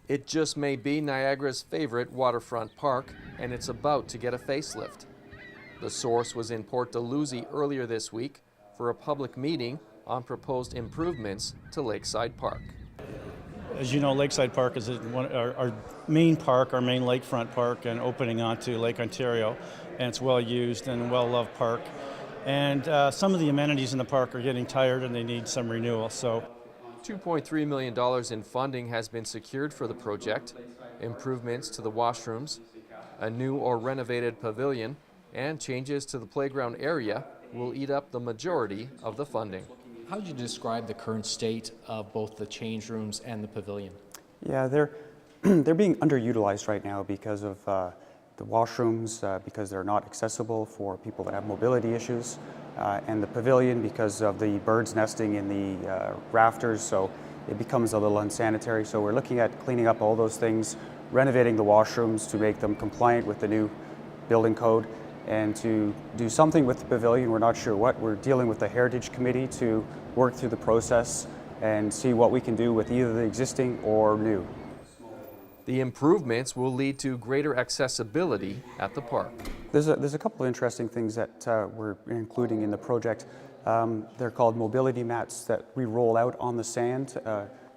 It just may be Niagara's favorite waterfront park, and it's about to get a facelift. The Source was in Port Dalhousie earlier this week for a public meeting on proposed improvements to Lakeside Park. As you know, Lakeside Park is our main park, our main lakefront park, and opening onto Lake Ontario, and it's well used and well-loved park. And some of the amenities in the park are getting tired and they need some renewal. So $2.3 million in funding has been secured for the project, improvements to the washrooms, a new or renovated pavilion, and changes to the playground area will eat up the majority of the funding. How would you describe the current state of both the change rooms and the pavilion? Yeah, they're being underutilized right now because of the washrooms, because they're not accessible for people that have mobility issues, and the pavilion because of the birds nesting in the rafters, so it becomes a little unsanitary. So we're looking at cleaning up all those things, renovating the washrooms to make them compliant with the new building code, and to do something with the pavilion. We're not sure what. We're dealing with the Heritage Committee to work through the process and see what we can do with either the existing or new. The improvements will lead to greater accessibility at the park. There's a couple of interesting things that we're including in the project. They're called mobility mats that we roll out on the sand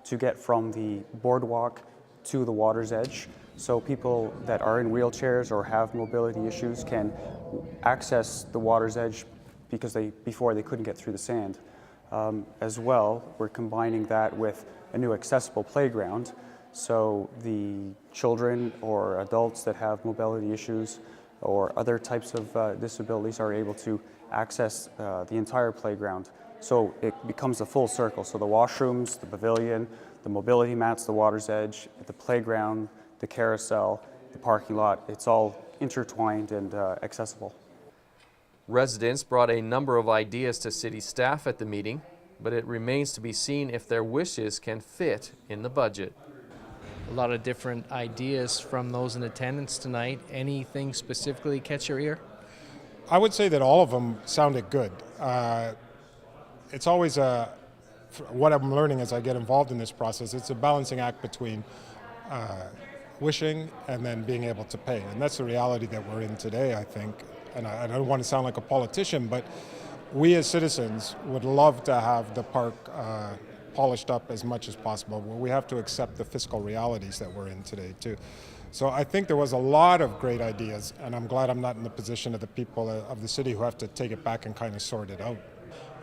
to get from the boardwalk to the water's edge. So people that are in wheelchairs or have mobility issues can access the water's edge because before they couldn't get through the sand. As well, we're combining that with a new accessible playground. So the children or adults that have mobility issues or other types of disabilities are able to access the entire playground. So it becomes a full circle. So the washrooms, the pavilion, the mobility mats, the water's edge, the playground, the carousel, the parking lot, it's all intertwined and accessible. Residents brought a number of ideas to city staff at the meeting, but it remains to be seen if their wishes can fit in the budget. A lot of different ideas from those in attendance tonight. Anything specifically catch your ear? I would say that all of them sounded good. It's always what I'm learning as I get involved in this process, it's a balancing act between wishing and then being able to pay. And that's the reality that we're in today, I think. And I don't want to sound like a politician, but we as citizens would love to have the park polished up as much as possible. Well, we have to accept the fiscal realities that we're in today too. So I think there was a lot of great ideas, and I'm glad I'm not in the position of the people of the city who have to take it back and kind of sort it out.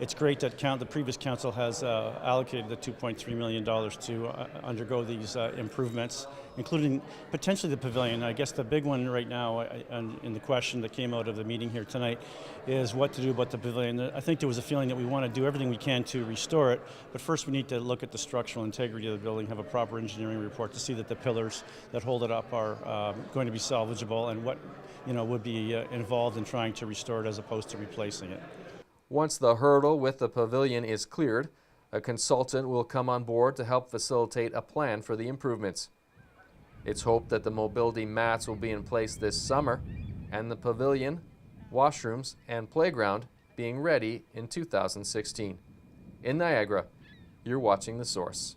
it's great that the previous council has allocated the $2.3 million to undergo these improvements, including potentially the pavilion. I guess the big one right now, in the question that came out of the meeting here tonight, is what to do about the pavilion. I think there was a feeling that we want to do everything we can to restore it, but first we need to look at the structural integrity of the building, have a proper engineering report to see that the pillars that hold it up are going to be salvageable, and what would be involved in trying to restore it as opposed to replacing it. Once the hurdle with the pavilion is cleared, a consultant will come on board to help facilitate a plan for the improvements. It's hoped that the mobility mats will be in place this summer, and the pavilion, washrooms, and playground being ready in 2016. In Niagara, you're watching The Source.